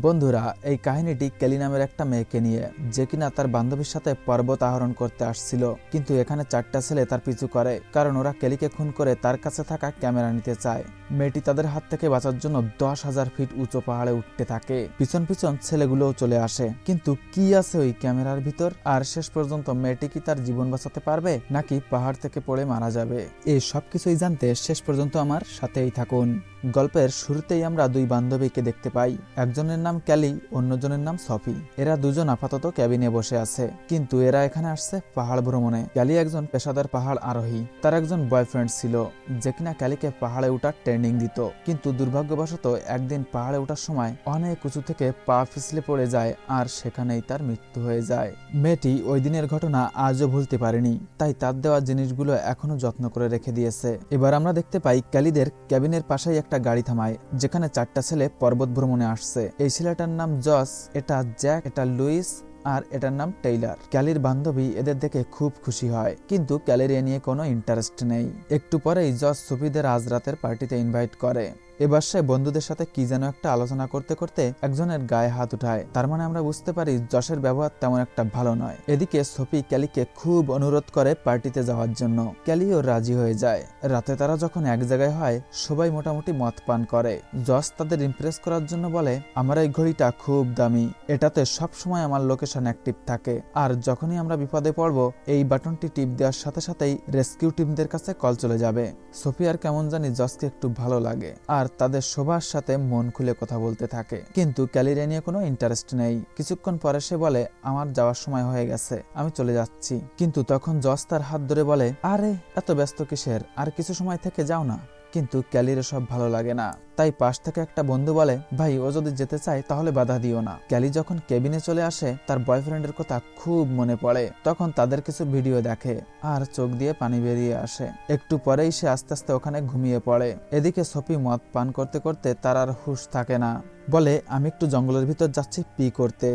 বন্ধুরা, এই কাহিনীটি কেলি নামের একটা মেয়েকে নিয়ে, যে কিনা তার বান্ধবীর সাথে পর্বত আরোহণ করতে আসছিল। কিন্তু এখানে 4টা ছেলে তার পিছু করে, কারণ ওরা কেলিকে খুন করে তার কাছে থাকা ক্যামেরা নিতে চায়। মেয়েটি তাদের হাত থেকে বাঁচার জন্য 10,000 ফিট উঁচু পাহাড়ে উঠতে থাকে। পিছন পিছন ছেলেগুলোও চলে আসে। কিন্তু কি আছে ওই ক্যামেরার ভিতর? আর শেষ পর্যন্ত মেয়েটি কি তার জীবন বাঁচাতে পারবে, নাকি পাহাড় থেকে পড়ে মারা যাবে? এই সবকিছুই জানতে শেষ পর্যন্ত আমার সাথেই থাকুন। গল্পের শুরুতেই আমরা দুই বান্ধবীকে দেখতে পাই। একজনের নাম ক্যালি, অন্যজনের নাম সফি। এরা দুজন আপাতত ক্যাবিনে বসে আছে, কিন্তু এরা এখানে আসছে পাহাড় ভ্রমণে। ক্যালি একজন পেশাদার পাহাড় আরোহী। তার একজন বয়ফ্রেন্ড ছিল, যে কিনা ক্যালিকে পাহাড়ে ওঠার ট্রেনিং দিত। কিন্তু দুর্ভাগ্যবশত একদিন পাহাড়ে ওঠার সময় অনেক উঁচু থেকে পা পিছলে পড়ে যায়, আর সেখানেই তার মৃত্যু হয়ে যায়। মেয়েটি ওই দিনের ঘটনা আজও ভুলতে পারেনি, তাই তার দেওয়া জিনিসগুলো এখনো যত্ন করে রেখে দিয়েছে। এবার আমরা দেখতে পাই ক্যালিদের ক্যাবিনের পাশেই একটা গাড়ি থামায়, যেখানে 4টা ছেলে পর্বত ভ্রমণে আসছে। এই ছেলেটার নাম জস, এটা জ্যাক, এটা লুইস, আর এটার নাম টেইলার। ক্যালির বান্ধবী এদের দেখে খুব খুশি হয়, কিন্তু ক্যালির এ নিয়ে কোনো ইন্টারেস্ট নেই। একটু পরেই জস সুফিদের আজ রাতের পার্টিতে ইনভাইট করে। এবার সে বন্ধুদের সাথে কি যেন একটা আলোচনা করতে করতে একজনের গায়ে হাত উঠায়। তার মানে আমরা বুঝতে পারি জশের ব্যবহার তেমন একটা ভালো নয়। এদিকে সফি ক্যালিকে খুব অনুরোধ করে পার্টিতে যাওয়ার জন্য। ক্যালিও রাজি হয়ে যায়। রাতে তারা যখন এক জায়গায় হয়, সবাই মোটামুটি মদ পান করে। জশ তাদের ইমপ্রেস করার জন্য বলে, আমার এই ঘড়িটা খুব দামি, এটাতে সব সময় আমার লোকেশন অ্যাক্টিভ থাকে, আর যখনই আমরা বিপদে পড়ব এই বাটনটি টিপ দেওয়ার সাথে সাথেই রেস্কিউ টিমদের কাছে কল চলে যাবে। সফি আর কেমন জানি জশকে একটু ভালো লাগে, আর তাদের সবার সাথে মন খুলে কথা বলতে থাকে। কিন্তু ক্যালির নিয়ে কোনো ইন্টারেস্ট নেই। কিছুক্ষণ পরে সে বলে, আমার যাওয়ার সময় হয়ে গেছে, আমি চলে যাচ্ছি। কিন্তু তখন জস তার হাত ধরে বলে, আরে এত ব্যস্ত কিসের, আর কিছু সময় থেকে যাও না। কিন্তু ক্যালির সব ভালো লাগে না, তাই পাশ থেকে একটা বন্ধু বলে, ভাই ও যদি যেতে চায় তাহলে বাধা দিও না। ক্যালি যখন কেবিনে চলে আসে, তার বয়ফ্রেন্ডের কথা খুব মনে পড়ে। তখন তাদের কিছু ভিডিও দেখে, আর চোখ দিয়ে পানি বেরিয়ে আসে। একটু পরেই সে আস্তে আস্তে ওখানে ঘুমিয়ে পড়ে। এদিকে সফি মদ পান করতে করতে তার আর হুঁশ থাকে না। বলে, আমি একটু জঙ্গলের ভিতর যাচ্ছি পি করতে।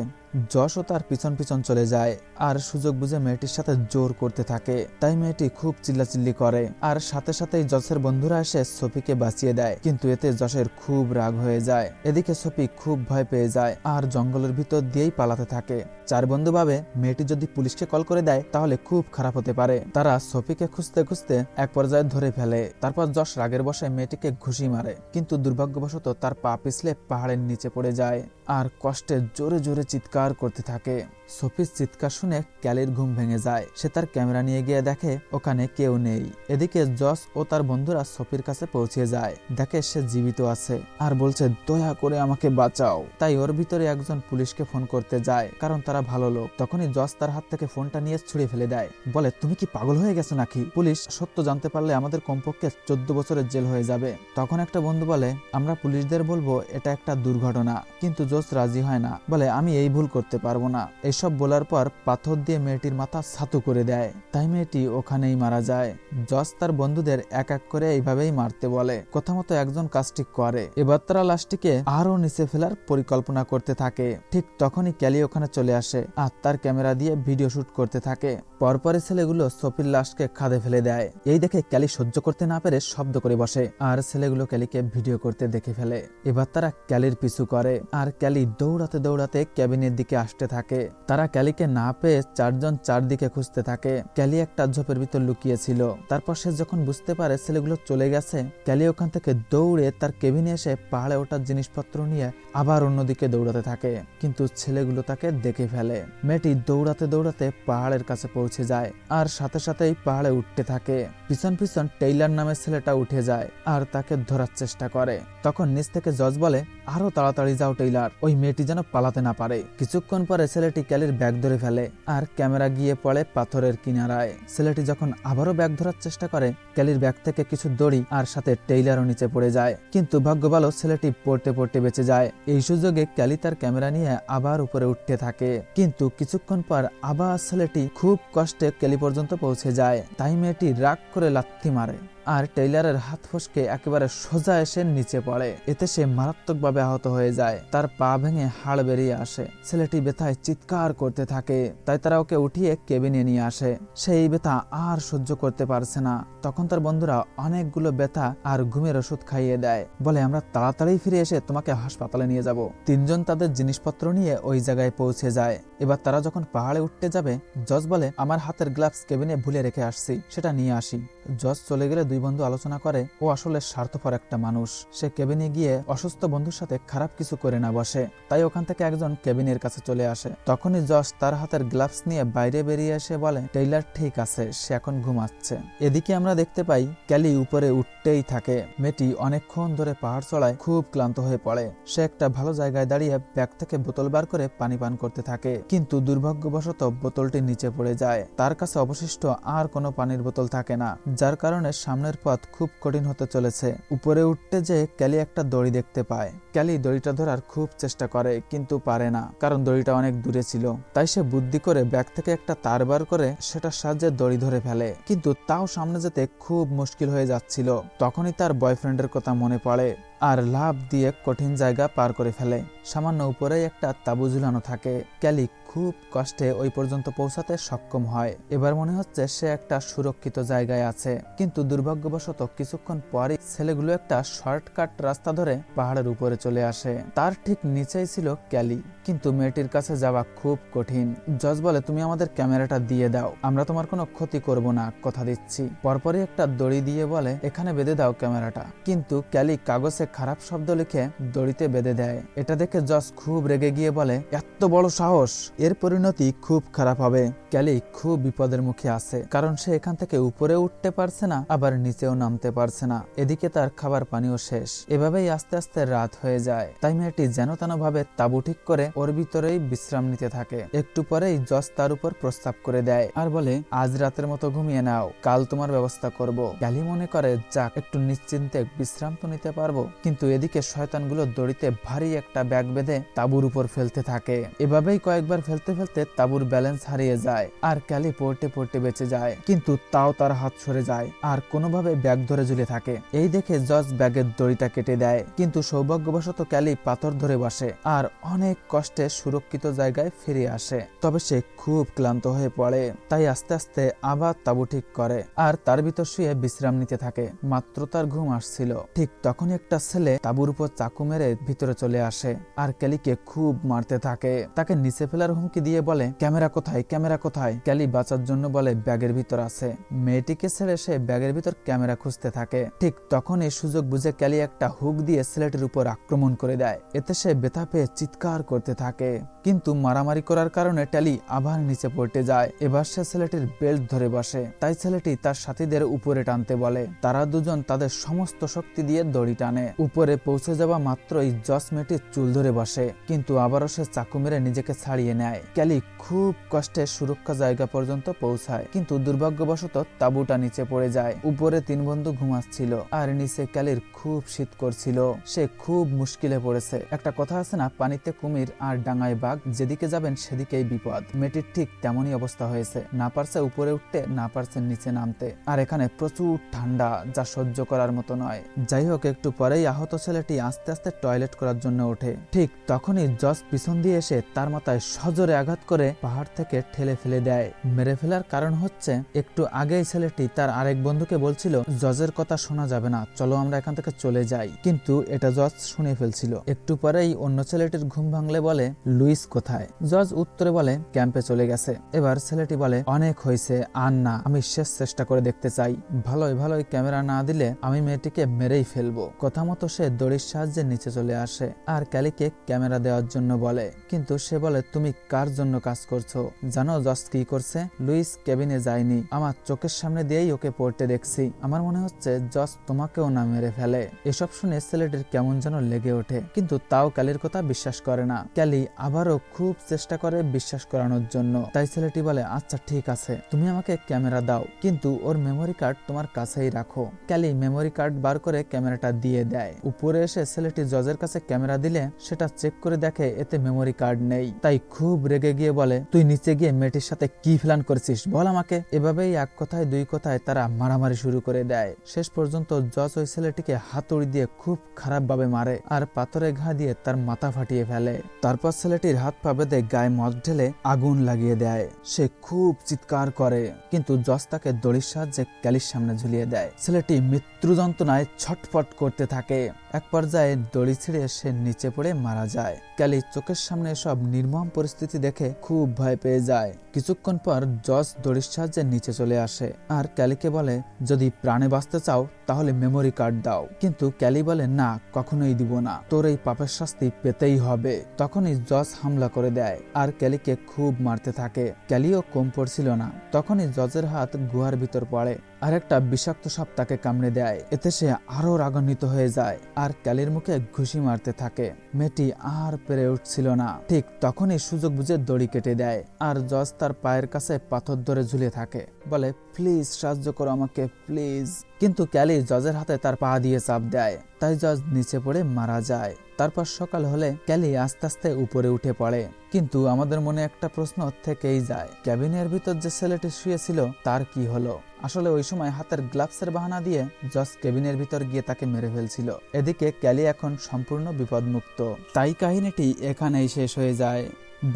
যশও তার পিছন পিছন চলে যায়, আর সুযোগ বুঝে মেয়েটির সাথে জোর করতে থাকে। তাই মেয়েটি খুব চিল্লাচিল্লি করে, আর সাথে সাথেই জসের বন্ধুরা এসে সফিকে বাঁচিয়ে দেয়। কিন্তু এতে জসের খুব রাগ হয়ে যায়। এদিকে সফি খুব ভয় পেয়ে যায়, আর জঙ্গলের ভিতর দিয়েই পালাতে থাকে। 4 বন্ধু ভাবে মেয়েটি যদি পুলিশকে কল করে দেয় তাহলে খুব খারাপ হতে পারে। তারা সফিকে খুঁজতে খুঁজতে এক পর্যায়ে ধরে ফেলে। তারপর জস রাগের বশে মেয়েটিকে ঘুষি মারে, কিন্তু দুর্ভাগ্যবশত তার পা পিছলে পাহাড়ের নিচে পড়ে যায়, আর কষ্টে জোরে জোরে চিৎকার করতে থাকে। সফির চিৎকার শুনে ক্যালির ঘুম ভেঙে যায়। সে তার ক্যামেরা নিয়ে গিয়ে দেখে ওখানে কেউ নেই। এদিকে জস ও তার বন্ধুরা সফির কাছে পৌঁছে যায়, দেখে সে জীবিত আছে, আর বলছে, দয়া করে আমাকে বাঁচাও। তাই ওর ভিতরে একজন পুলিশকে ফোন করতে যায়, কারণ তারা ভালো লোক। তখনই জস তার হাত থেকে ফোনটা নিয়ে ছুঁড়ে ফেলে দেয়। বলে, তুমি কি পাগল হয়ে গেছো নাকি? পুলিশ সত্য জানতে পারলে আমাদের কমপক্ষে 14 বছরের জেল হয়ে যাবে। তখন একটা বন্ধু বলে, আমরা পুলিশদের বলবো এটা একটা দুর্ঘটনা। কিন্তু জস রাজি হয় না, বলে, আমি এই ভুল করতে পারবো না। এসব বলার পর পাথর দিয়ে মেয়েটির মাথা ছাতু করে দেয়। তাই মেয়েটি ওখানেই মারা যায়। জস তার বন্ধুদের এক এক করে এইভাবেই মারতে বলে। কথা মতো একজন কাজটি করে। এবার তারা লাশটিকে আরো নিচে ফেলার পরিকল্পনা করতে থাকে। ঠিক তখনই ক্যালি ওখানে চলে আসে, আর তার ক্যামেরা দিয়ে ভিডিও শুট করতে থাকে। পরপরই ছেলেগুলো সফির লাশকে খাদে ফেলে দেয়। এই দেখে ক্যালি সহ্য করতে না পেরে শব্দ করে বসে, আর ছেলেগুলো ক্যালিকে ভিডিও করতে দেখে ফেলে। এবার তারা ক্যালির পিছু করে, আর ক্যালি দৌড়াতে দৌড়াতে ক্যাবিনের দিকে আসতে থাকে। তারা ক্যালিকে না পেয়ে 4 জন চারদিকে খুঁজতে থাকে। ক্যালি একটা ঝোপের ভিতর লুকিয়েছিল। তারপর সে যখন বুঝতে পারে ছেলেগুলো চলে গেছে, ক্যালি ওখান থেকে দৌড়ে তার কেবিনে এসে পাহাড়ে ওঠার জিনিসপত্র নিয়ে আবার অন্যদিকে দৌড়াতে থাকে। কিন্তু ছেলেগুলো তাকে দেখে ফেলে। মেয়েটি দৌড়াতে দৌড়াতে পাহাড়ের কাছে পৌঁছে যায়, আর সাথে সাথেই পাহাড়ে উঠতে থাকে। পিছন পিছন টেইলার নামের ছেলেটা উঠে যায়, আর তাকে ধরার চেষ্টা করে। তখন নিচ থেকে জজ বলে, আরো তাড়াতাড়ি যাও টেইলার, ওই মেয়েটি যেন পালাতে না পারে। কিছুক্ষণ পরে ছেলেটি ক্যালির ব্যাগ ধরে ফেলে, আর ক্যামেরা গিয়ে পড়ে পাথরের কিনারায়। ছেলেটি যখন আবারও ব্যাগ ধরার চেষ্টা করে, ক্যালির ব্যাগ থেকে কিছু দড়ি আর সাথে টেইলারও নিচে পড়ে যায়। কিন্তু ভাগ্য ভালো ছেলেটি পড়তে পড়তে বেঁচে যায়। এই সুযোগে ক্যালি তার ক্যামেরা নিয়ে আবার উপরে উঠতে থাকে। কিন্তু কিছুক্ষণ পর আবার ছেলেটি খুব কষ্টে ক্যালি পর্যন্ত পৌঁছে যায়। তাই মেয়েটি রাগ করে লাথি মারে, আর টেইলারের হাত ফসকে একেবারে সোজা এসে নিচে পড়ে। এতে সে মারাত্মকভাবে আহত হয়ে যায়, তার পা ভেঙে হাড় বেরিয়ে আসে। ছেলেটি ব্যথায় চিৎকার করতে থাকে, তাই তারা ওকে উঠিয়ে কেবিনে নিয়ে আসে। সেই ব্যথা আর সহ্য করতে পারছে না। তখন তার বন্ধুরা অনেকগুলো ব্যথা আর ঘুমের ওষুধ খাইয়ে দেয়, বলে আমরা তাড়াতাড়ি ফিরে এসে তোমাকে হাসপাতালে নিয়ে যাব। তিনজন তাদের জিনিসপত্র নিয়ে ওই জায়গায় পৌঁছে যায়। এবার তারা যখন পাহাড়ে উঠতে যাবে, জজ বলে আমার হাতের গ্লাভস কেবিনে ভুলে রেখে আসছি, সেটা নিয়ে আসি। জজ চলে গেলে দুই বন্ধু আলোচনা করে ও আসলে স্বার্থপর একটা মানুষ, সে কেবিনে গিয়ে অসুস্থ বন্ধুর সাথে খারাপ কিছু করে না বসে। তাই ওখান থেকে একজন কেবিনের কাছে চলে আসে। তখনই জজ তার হাতের গ্লাভস নিয়ে বাইরে বেরিয়ে এসে বলে টেইলার ঠিক আছে, সে এখন ঘুমাচ্ছে। এদিকে আমরা দেখতে পাই ক্যালি উপরে উঠতেই থাকে। মেয়েটি অনেকক্ষণ ধরে পাহাড় চড়ায় খুব ক্লান্ত হয়ে পড়ে। সে একটা ভালো জায়গায় দাঁড়িয়ে ব্যাগ থেকে বোতল বার করে পানি পান করতে থাকে, কিন্তু দুর্ভাগ্যবশত বোতলটি নিচে পড়ে যায়। তার কাছে অবশিষ্ট আর কোনো পানির বোতল থাকে না, যার কারণে সামনের পথ খুব কঠিন হতে চলেছে। উপরে উঠতে যে ক্যালি একটা দড়ি দেখতে পায়। ক্যালি দড়িটা ধরার খুব চেষ্টা করে, কিন্তু পারে না, কারণ দড়িটা অনেক দূরে ছিল। তাই সে বুদ্ধি করে ব্যাগ থেকে একটা তার বার করে সেটার সাহায্যে দড়ি ধরে ফেলে, কিন্তু তাও সামনে যেতে খুব মুশকিল হয়ে যাচ্ছিল। তখনই তার বয়ফ্রেন্ডের কথা মনে পড়ে আর লাফ দিয়ে কঠিন জায়গা পার করে ফেলে। সামান্য উপরেই একটা তাঁবু ঝুলানো থাকে। ক্যালি খুব কষ্টে ওই পর্যন্ত পৌঁছাতে সক্ষম হয়। এবার মনে হচ্ছে সে একটা সুরক্ষিত জায়গায় আছে, কিন্তু দুর্ভাগ্যবশত কিছুক্ষণ পরই ছেলেগুলো একটা শর্টকাট রাস্তা ধরে পাহাড়ের উপরে চলে আসে। তার ঠিক নিচেই ছিল ক্যালি, কিন্তু মেয়েটির কাছে যাওয়া খুব কঠিন। জজ বলে তুমি আমাদের ক্যামেরাটা দিয়ে দাও, আমরা তোমার কোনো ক্ষতি করব না, কথা দিচ্ছি। পরপরই একটা দড়ি দিয়ে বলে এখানে বেঁধে দাও ক্যামেরাটা, কিন্তু ক্যালি কাগজে খারাপ শব্দ লিখে দড়িতে বেঁধে দেয়। এটা দেখে জজ খুব রেগে গিয়ে বলে এত বড় সাহস, এর পরিণতি খুব খারাপ হবে। ক্যালি খুব বিপদের মুখে আছে, কারণ সে এখান থেকে উপরে উঠতে পারছে না, আবার নিচেও নামতে পারছে না। এদিকে তার খাবার পানিও শেষ। এভাবেই আস্তে আস্তে রাত হয়ে যায়। তাই মেয়েটি যেন তেন ভাবে তাঁবু ঠিক করে ওর ভিতরেই বিশ্রাম নিতে থাকে। একটু পরেই জজ তার উপর প্রস্তাব করে দেয় আর বলে আজ রাতের মতো ঘুমিয়ে নাও, কাল তোমার ব্যবস্থা করব। ক্যালি মনে করে যাক, একটু নিশ্চিন্তে বিশ্রাম তো নিতে পারবো। কিন্তু এদিকে শয়তানগুলো দড়িতে ভারী একটা ব্যাগ বেঁধে তাঁবুর উপর ফেলতে থাকে। এভাবেই কয়েকবার ফেলতে ফেলতে তাঁবুর ব্যালেন্স হারিয়ে যায় আর ক্যালি পড়তে পড়তে বেঁচে যায়, কিন্তু তাও তার হাত সরে যায় আর কোনোভাবে ব্যাগ ধরে ঝুলে থাকে। এই দেখে জজ ব্যাগের দড়িটা কেটে দেয়, কিন্তু সৌভাগ্যবশত ক্যালি পাথর ধরে বসে আর অনেক কষ্টে সুরক্ষিত জায়গায় ফিরে আসে। তবে সে খুব ক্লান্ত হয়ে পড়ে, তাই আস্তে আস্তে আবার তাঁবু ঠিক করে আর তার ভিতর শুয়ে বিশ্রাম নিতে থাকে। মাত্র তার ঘুম আসছিল, ঠিক তখনই একটা ছেলে তাঁবুর উপর চাকু মেরে ভিতরে চলে আসে আর ক্যালিকে খুব মারতে থাকে। তাকে নিচে ফেলার হুমকি দিয়ে বলে ক্যামেরা কোথায়, ক্যামেরা কোথায়? ক্যালি বাঁচার জন্য বলে ব্যাগের ভিতর আছে। মেয়েটিকে ছেড়ে সে ব্যাগের ভিতর ক্যামেরা খুঁজতে থাকে। ঠিক তখন এই সুযোগ বুঝে ক্যালি একটা হুক দিয়ে ছেলেটির উপর আক্রমণ করে দেয়। এতে সে ব্যথা পেয়ে চিৎকার করতে থাকে, কিন্তু মারামারি করার কারণে ক্যালি আবার নিচে পড়তে যায়। এবার সে ছেলেটির বেল্ট ধরে বসে, তাই ছেলেটি তার সাথীদের উপরে টানতে বলে। তারা দুজন তাদের সমস্ত শক্তি দিয়ে দড়ি টানে। উপরে পৌঁছে যাওয়া মাত্রই জজ মেয়েটির চুল ধরে বসে, কিন্তু আবারও সে চাকু মেরে নিজেকে ছাড়িয়ে নেয়। ক্যালি খুব কষ্টে সুরক্ষা জায়গা পর্যন্ত পৌঁছায়, কিন্তু দুর্ভাগ্যবশত তাঁবুটা নিচে পড়ে যায়। উপরে তিন বন্ধু ঘুমাচ্ছিল আর নিচে ক্যালির খুব শীত করছিল। সে খুব মুশকিলে পড়েছে। একটা কথা আছে না, পানিতে কুমির আর ডাঙায় বাঘ, যেদিকে যাবেন সেদিকেই বিপদ। মেয়েটির ঠিক তেমনই অবস্থা হয়েছে, না পারছে উপরে উঠতে, না পারছে নিচে নামতে। আর এখানে প্রচুর ঠান্ডা, যা সহ্য করার মতো নয়। যাই হোক, একটু পরেই আহত ছেলেটি আস্তে আস্তে টয়লেট করার জন্য ওঠে। ঠিক তখনই জজ পিছন দিয়ে এসে তার মাথায় সজোরে আঘাত করে পাহাড় থেকে ঠেলে ফেলে দেয়। মেরে ফেলার কারণ হচ্ছে একটু আগেই ছেলেটি তার আরেক বন্ধুকে বলছিল জজের কথা শোনা যাবে না, চলো আমরা এখান থেকে চলে যাই, কিন্তু এটা জজ শুনে ফেলছিল। একটু পরেই অন্য ছেলেটির ঘুম ভাঙলে বলে লুইস কোথায়? জজ উত্তরে বলে ক্যাম্পে চলে গেছে। এবার ছেলেটি বলে অনেক হয়েছে, আর না, আমি শেষ চেষ্টা করে দেখতে চাই, ভালোই ভালোই ক্যামেরা না দিলে আমি মেয়েটিকে মেরেই ফেলবো। কথা মতো সে দড়ির সাহায্যে নিচে চলে আসে আর ক্যালিকে ক্যামেরা দেওয়ার জন্য বলে, কিন্তু সে বলে তুমি কার জন্য কাজ করছো? জানো জজ কি করছে? লুইস কেবিনে যায়নি, আমার চোখের সামনে দিয়েই ওকে পড়তে দেখছি। আমার মনে হচ্ছে জজ তোমাকেও না মেরে ফেলে। এসব শুনে ছেলেটির কেমন যেন লেগে ওঠে, কিন্তু তাও ক্যালির কথা বিশ্বাস করে না। ক্যালি আবারও খুব চেষ্টা করে বিশ্বাস করানোর জন্য। তাই ছেলেটি বলে, আচ্ছা ঠিক আছে, তুমি আমাকে ক্যামেরা দাও, কিন্তু ওর মেমোরি কার্ড তোমার কাছেই রাখো। ক্যালি মেমোরি কার্ড বার করে ক্যামেরাটা দিয়ে দেয়। উপরে এসে ছেলেটি জজের কাছে ক্যামেরা দিলে সেটা চেক করে দেখে এতে মেমোরি কার্ড নেই। তাই খুব রেগে গিয়ে বলে, তুই নিচে গিয়ে মেয়েটির সাথে কি প্ল্যান করেছিস বল আমাকে। এভাবেই এক কথায় দুই কথায় তারা মারামারি শুরু করে দেয়। শেষ পর্যন্ত জজ ওই ছেলেটিকে হাতুড়ি দিয়ে খুব খারাপ ভাবে মারে আর পাথরে ঘা দিয়ে তার মাথা ফাটিয়ে ফেলে। তারপর ছেলেটির হাত পা বেঁধে গায়ে মদ ঢেলে আগুন লাগিয়ে দেয়। সে খুব চিৎকার করে, কিন্তু জজ তাকে দড়ির সাহায্যে ক্যালির সামনে ঝুলিয়ে দেয়। ছেলেটি মৃত্যু যন্ত্রণায় ছটফট করতে থাকে। এক পর্যায়ে দড়ি ছিঁড়ে সে নিচে পড়ে মারা যায়। ক্যালি চোখের সামনে সব নির্মম পরিস্থিতি দেখে খুব ভয় পেয়ে যায়। কিছুক্ষণ পর জজ দড়ির সাহায্যে নিচে চলে আসে আর ক্যালিকে বলে, যদি প্রাণে বাঁচতে চাও তাহলে মেমোরি কার্ড দাও। কিন্তু ক্যালি বলে, না, কখনোই দিব না, তোর এই পাপের শাস্তি পেতেই হবে। তখনই জজ হামলা করে দেয় আর ক্যালিকে খুব মারতে থাকে। ক্যালিও কম পড়ছিল না। তখনই জজের হাত গুহার ভিতর পড়ে আর একটা বিষাক্ত সাপ তাকে কামড়ে দেয়। এতে সে আরো রাগান্বিত হয়ে যায় আর ক্যালির মুখে ঘুষি মারতে থাকে। মেয়েটি আর পেরে উঠছিল না। ঠিক তখনই সুযোগ বুঝে দড়ি কেটে দেয় আর জজ তার পায়ের কাছে পাথর ধরে ঝুলে থাকে। বলে, প্লিজ সাহায্য করো আমাকে, প্লিজ। কিন্তু ক্যালি জজের হাতে তার পা দিয়ে চাপ দেয়। তাই জজ নিচে পড়ে মারা যায়। তারপর সকাল হলে ক্যালি আস্তে আস্তে উপরে উঠে পড়ে। কিন্তু আমাদের মনে একটা প্রশ্ন থেকেই যায়, ক্যাবিনের ভিতর যে ছেলেটি শুয়েছিল তার কি হলো? আসলে ওই সময় হাতের গ্লাভসের বাহানা দিয়ে জজ কেবিনের ভিতর গিয়ে তাকে মেরে ফেলছিল। এদিকে ক্যালি এখন সম্পূর্ণ বিপদমুক্ত। তাই কাহিনীটি এখানেই শেষ হয়ে যায়।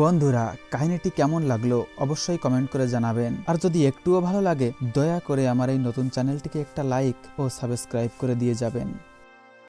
বন্ধুরা, কাহিনীটি কেমন লাগলো অবশ্যই কমেন্ট করে জানাবেন। আর যদি একটুও ভালো লাগে দয়া করে আমার এই নতুন চ্যানেলটিকে একটা লাইক ও সাবস্ক্রাইব করে দিয়ে যাবেন।